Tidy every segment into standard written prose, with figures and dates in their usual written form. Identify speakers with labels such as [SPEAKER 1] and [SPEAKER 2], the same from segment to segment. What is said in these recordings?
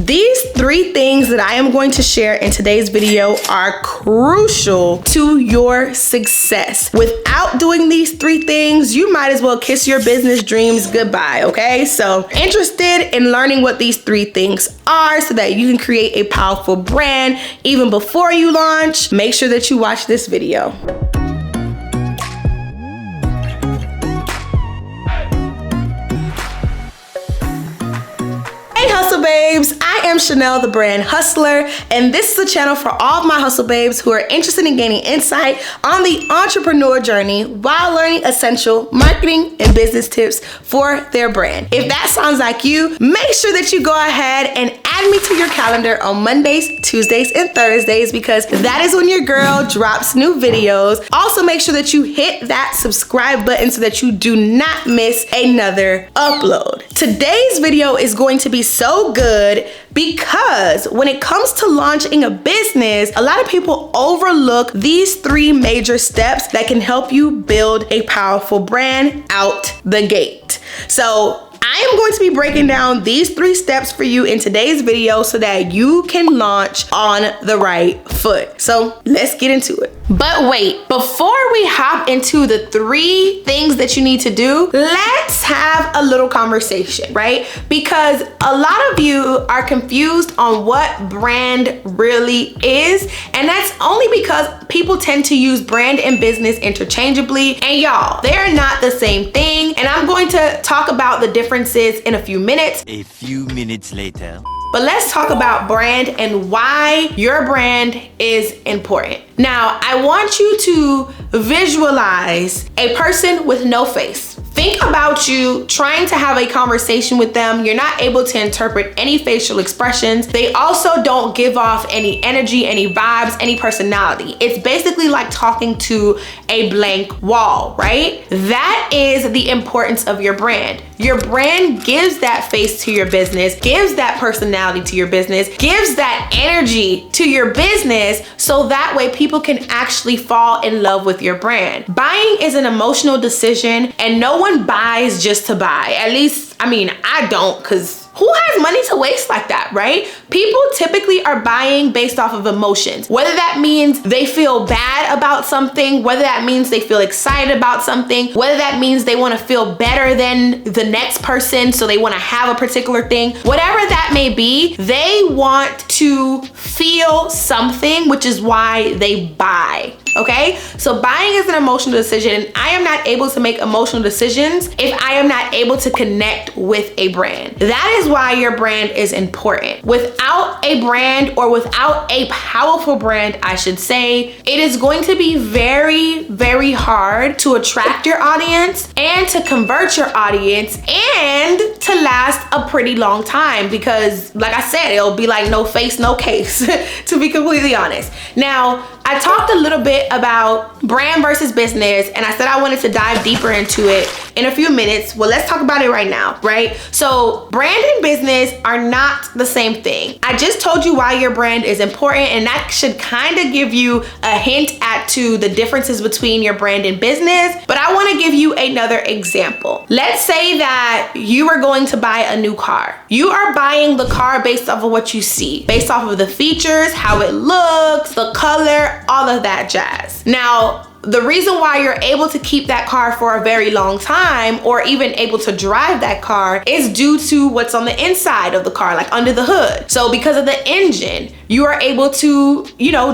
[SPEAKER 1] These 3 things that I am going to share in today's video are crucial to your success. Without doing these 3 things, you might as well kiss your business dreams goodbye, okay? So, interested in learning what these 3 things are so that you can create a powerful brand even before you launch, make sure that you watch this video. Hey Hustle Babes, I am Chanel, the brand hustler, and this is a channel for all of my hustle babes who are interested in gaining insight on the entrepreneur journey while learning essential marketing and business tips for their brand. If that sounds like you, make sure that you go ahead and add me to your calendar on Mondays, Tuesdays, and Thursdays because that is when your girl drops new videos. Also, make sure that you hit that subscribe button so that you do not miss another upload. Today's video is going to be so good because when it comes to launching a business, a lot of people overlook these 3 major steps that can help you build a powerful brand out the gate. So I am going to be breaking down these 3 steps for you in today's video so that you can launch on the right foot. So let's get into it. But wait, before we hop into the 3 things that you need to do, let's have a little conversation, right? Because a lot of you are confused on what brand really is, and that's only because people tend to use brand and business interchangeably, and y'all, they're not the same thing, and I'm going to talk about the differences in a few minutes.
[SPEAKER 2] A few minutes later.
[SPEAKER 1] But let's talk about brand and why your brand is important. Now, I want you to visualize a person with no face. Think about you trying to have a conversation with them. You're not able to interpret any facial expressions. They also don't give off any energy, any vibes, any personality. It's basically like talking to a blank wall, right? That is the importance of your brand. Your brand gives that face to your business, gives that personality to your business, gives that energy to your business, so that way people can actually fall in love with your brand. Buying is an emotional decision, and no one buys just to buy. At least, I don't, because who has money to waste like that, right? People typically are buying based off of emotions. Whether that means they feel bad about something, whether that means they feel excited about something, whether that means they want to feel better than the next person, so they want to have a particular thing, whatever that may be, they want to feel something, which is why they buy. Okay, so buying is an emotional decision, and I am not able to make emotional decisions if I am not able to connect with a brand. That is why your brand is important. Without a brand, or without a powerful brand, I should say, it is going to be very, very hard to attract your audience and to convert your audience and to last a pretty long time because, like I said, it'll be like no face, no case, to be completely honest. Now, I talked a little bit about brand versus business, and I said I wanted to dive deeper into it in a few minutes. Well, let's talk about it right now, right? So brand and business are not the same thing. I just told you why your brand is important, and that should kind of give you a hint as to the differences between your brand and business. But I want to give you another example. Let's say that you are going to buy a new car. You are buying the car based off of what you see, based off of the features, how it looks, the color, all of that jazz. Now, the reason why you're able to keep that car for a very long time, or even able to drive that car, is due to what's on the inside of the car, like under the hood. So because of the engine, you are able to,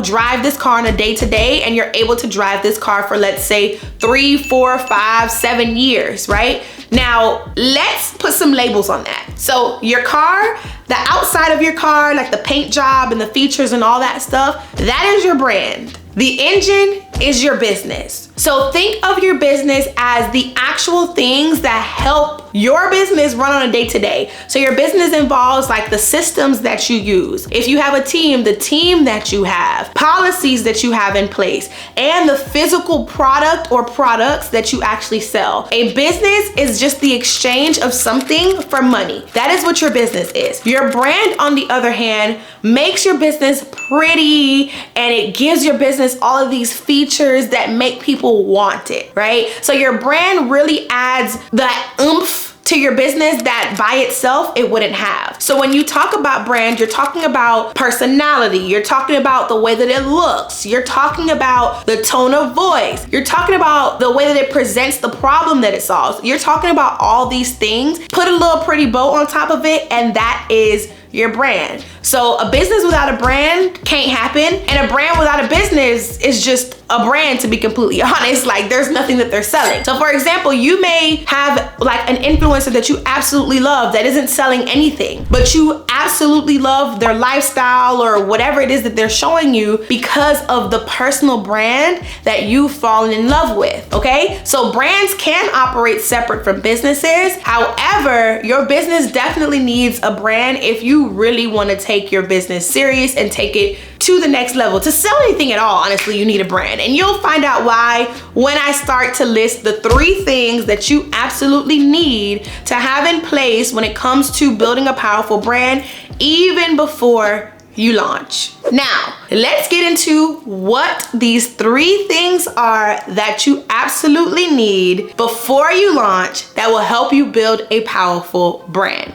[SPEAKER 1] drive this car on a day-to-day, and you're able to drive this car for, let's say, 3, 4, 5, 7 years, right? Now, let's put some labels on that. So your car, the outside of your car, like the paint job and the features and all that stuff, that is your brand. The engine is your business. So think of your business as the actual things that help your business run on a day-to-day. So your business involves like the systems that you use. If you have a team, the team that you have, policies that you have in place, and the physical product or products that you actually sell. A business is just the exchange of something for money. That is what your business is. Your brand, on the other hand, makes your business pretty, and it gives your business all of these features that make people want it, right? So your brand really adds that oomph to your business that by itself it wouldn't have. So when you talk about brand, you're talking about personality, you're talking about the way that it looks, you're talking about the tone of voice, you're talking about the way that it presents the problem that it solves. You're talking about all these things. Put a little pretty bow on top of it, and that is your brand. So a business without a brand can't happen, and a brand without a business is just a brand, to be completely honest. Like, there's nothing that they're selling. So for example, you may have like an influencer that you absolutely love that isn't selling anything, but you absolutely love their lifestyle or whatever it is that they're showing you because of the personal brand that you've fallen in love with, okay? So brands can operate separate from businesses. However, your business definitely needs a brand if you really want to take your business serious and take it to the next level. To sell anything at all, honestly, you need a brand. And you'll find out why when I start to list the 3 things that you absolutely need to have in place when it comes to building a powerful brand, even before you launch. Now, let's get into what these 3 things are that you absolutely need before you launch that will help you build a powerful brand.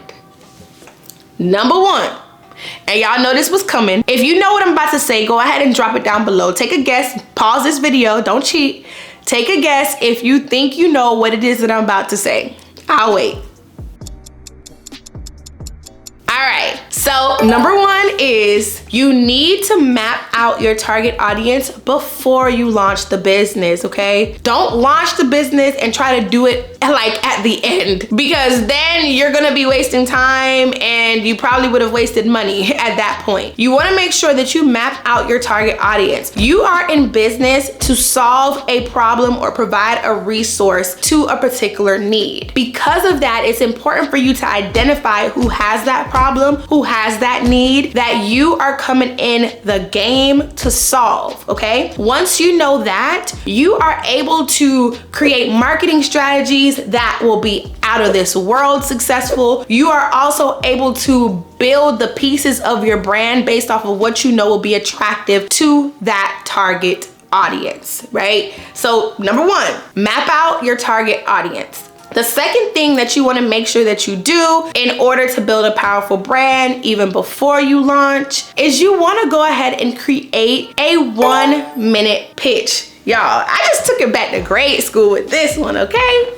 [SPEAKER 1] Number 1, and y'all know this was coming. If you know what I'm about to say, go ahead and drop it down below. Take a guess, pause this video, don't cheat. Take a guess if you think you know what it is that I'm about to say. I'll wait. All right, so number 1 is you need to map out your target audience before you launch the business, okay? Don't launch the business and try to do it like at the end, because then you're gonna be wasting time and you probably would have wasted money at that point. You wanna make sure that you map out your target audience. You are in business to solve a problem or provide a resource to a particular need. Because of that, it's important for you to identify who has that problem, who has that need that you are coming in the game to solve, okay? Once you know that, you are able to create marketing strategies that will be out of this world successful. You are also able to build the pieces of your brand based off of what you know will be attractive to that target audience, right? So number 1, map out your target audience. The second thing that you want to make sure that you do in order to build a powerful brand even before you launch is you want to go ahead and create a 1-minute pitch. Y'all, I just took it back to grade school with this one, okay?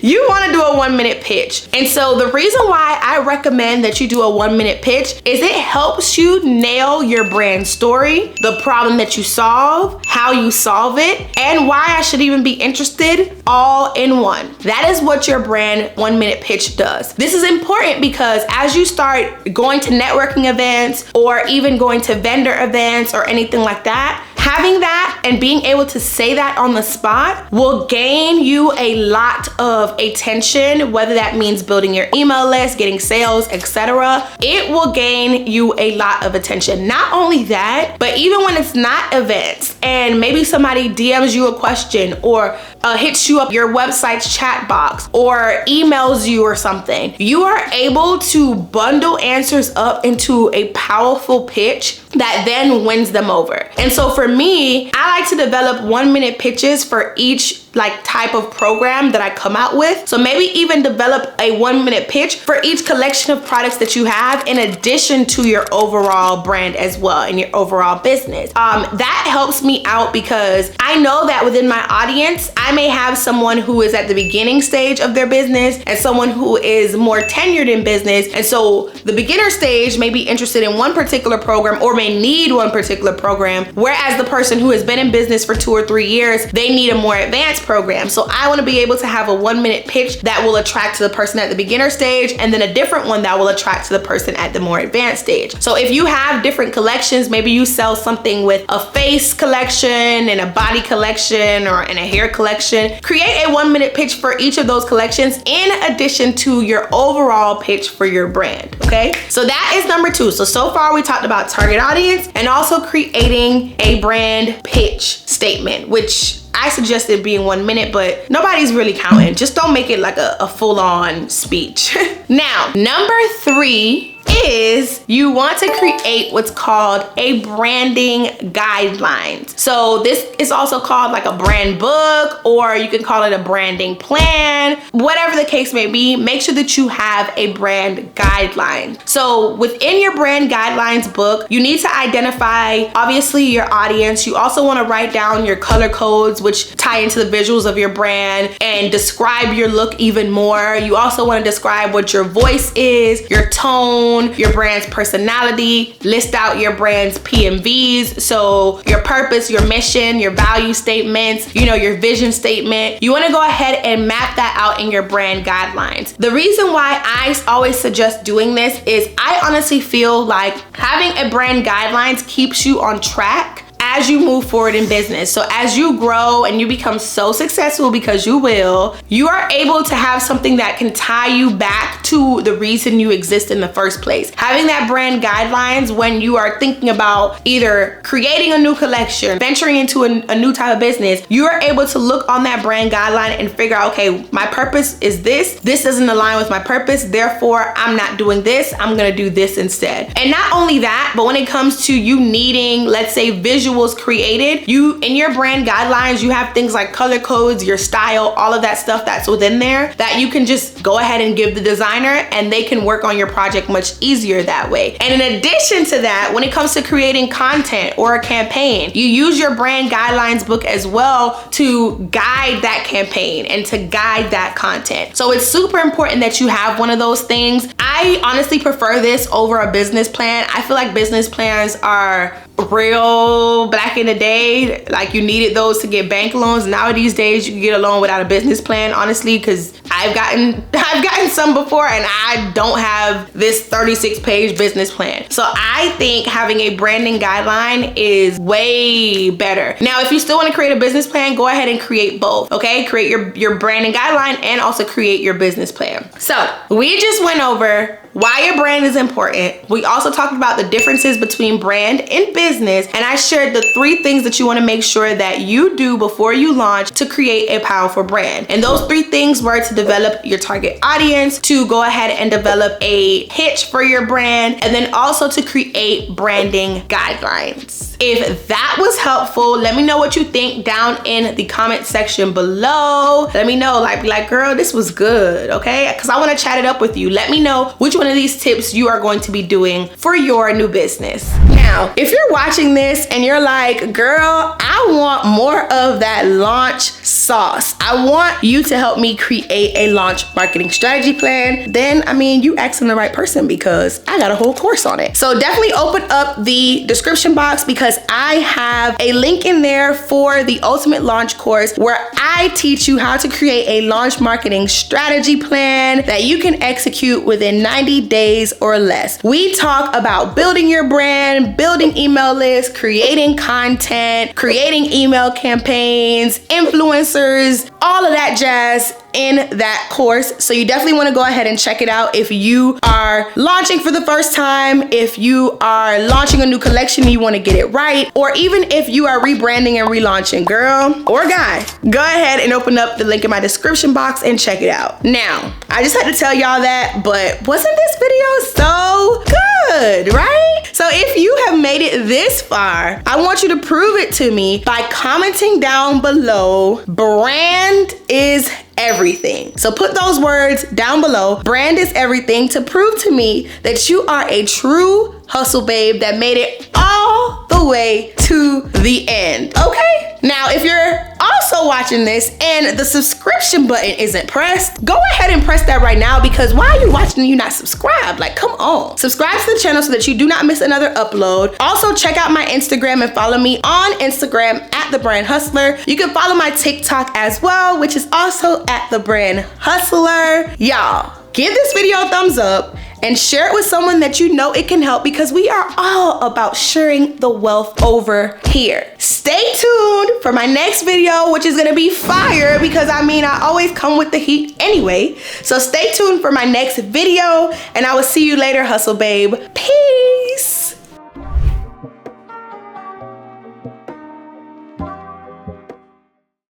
[SPEAKER 1] You want to do a 1-minute pitch. And so the reason why I recommend that you do a 1-minute pitch is it helps you nail your brand story, the problem that you solve, how you solve it, and why I should even be interested all in one. That is what your brand 1-minute pitch does. This is important because as you start going to networking events or even going to vendor events or anything like that, having that and being able to say that on the spot will gain you a lot of attention, whether that means building your email list, getting sales, etc. It will gain you a lot of attention. Not only that, but even when it's not events and maybe somebody DMs you a question or hits you up your website's chat box or emails you or something, you are able to bundle answers up into a powerful pitch that then wins them over. And so for me, I like to develop 1-minute pitches for each type of program that I come out with. So maybe even develop a 1-minute pitch for each collection of products that you have in addition to your overall brand as well and your overall business. That helps me out because I know that within my audience, I may have someone who is at the beginning stage of their business and someone who is more tenured in business. And so the beginner stage may be interested in one particular program or may need one particular program, whereas the person who has been in business for 2 or 3 years, they need a more advanced program. So I want to be able to have a 1-minute pitch that will attract to the person at the beginner stage and then a different one that will attract to the person at the more advanced stage. So if you have different collections, maybe you sell something with a face collection and a body collection or in a hair collection, create a 1-minute pitch for each of those collections in addition to your overall pitch for your brand, okay? So that is number 2. So far we talked about target audience and also creating a brand pitch statement, which I suggested being 1 minute, but nobody's really counting. Just don't make it like a full-on speech. Now, number 3 is you want to create what's called a branding guidelines. So this is also called like a brand book, or you can call it a branding plan. Whatever the case may be, make sure that you have a brand guideline. So within your brand guidelines book, you need to identify obviously your audience. You also want to write down your color codes, which tie into the visuals of your brand, and describe your look even more. You also want to describe what your voice is, your tone, your brand's personality, list out your brand's PMVs. So your purpose, your mission, your value statements, your vision statement. You want to go ahead and map that out in your brand guidelines. The reason why I always suggest doing this is I honestly feel like having a brand guidelines keeps you on track as you move forward in business. So as you grow and you become so successful, because you will, you are able to have something that can tie you back to the reason you exist in the first place. Having that brand guidelines when you are thinking about either creating a new collection, venturing into a new type of business, you are able to look on that brand guideline and figure out, okay, my purpose is this doesn't align with my purpose, therefore I'm not doing this, I'm gonna do this instead. And not only that, but when it comes to you needing, let's say, visuals created, you in your brand guidelines, you have things like color codes, your style, all of that stuff that's within there that you can just go ahead and give the designer, and they can work on your project much easier that way. And in addition to that, when it comes to creating content or a campaign, you use your brand guidelines book as well to guide that campaign and to guide that content. So it's super important that you have one of those things. I honestly prefer this over a business plan. I feel like business plans are real back in the day, like you needed those to get bank loans. Now these days you can get a loan without a business plan, honestly, because I've gotten some before and I don't have this 36-page business plan. So I think having a branding guideline is way better. Now, if you still want to create a business plan, go ahead and create both, okay? Create your branding guideline and also create your business plan. So we just went over why your brand is important. We also talked about the differences between brand and business, and I shared the 3 things that you want to make sure that you do before you launch to create a powerful brand. And those 3 things were to develop your target audience, to go ahead and develop a pitch for your brand, and then also to create branding guidelines. If that was helpful, let me know what you think down in the comment section below. Let me know, like, girl, this was good, okay? Because I want to chat it up with you. Let me know which one of these tips you are going to be doing for your new business. Now, if you're watching this and you're like, girl, I want more of that launch sauce, I want you to help me create a launch marketing strategy plan, then you asking the right person, because I got a whole course on it. So definitely open up the description box, because I have a link in there for the ultimate launch course where I teach you how to create a launch marketing strategy plan that you can execute within 90 days or less. We talk about building your brand, building email lists, creating content, creating email campaigns, influencers, all of that jazz in that course. So you definitely want to go ahead and check it out if you are launching for the first time, if you are launching a new collection and you want to get it right, or even if you are rebranding and relaunching, girl or guy, go ahead and open up the link in my description box and check it out. Now, I just had to tell y'all that, but wasn't this video so good, right? So if you have made it this far, I want you to prove it to me by commenting down below, brand is everything. So put those words down below, brand is everything, to prove to me that you are a true hustle babe that made it all the way to the end, okay? Now, if you're also watching this and the subscription button isn't pressed, go ahead and press that right now, because why are you watching and you not subscribed? Like, come on. Subscribe to the channel so that you do not miss another upload. Also, check out my Instagram and follow me on Instagram at The Brand Hustler. You can follow my TikTok as well, which is also at The Brand Hustler. Y'all, give this video a thumbs up and share it with someone that you know it can help, because we are all about sharing the wealth over here. Stay tuned for my next video, which is gonna be fire, because I always come with the heat anyway. So stay tuned for my next video, and I will see you later, hustle babe. Peace.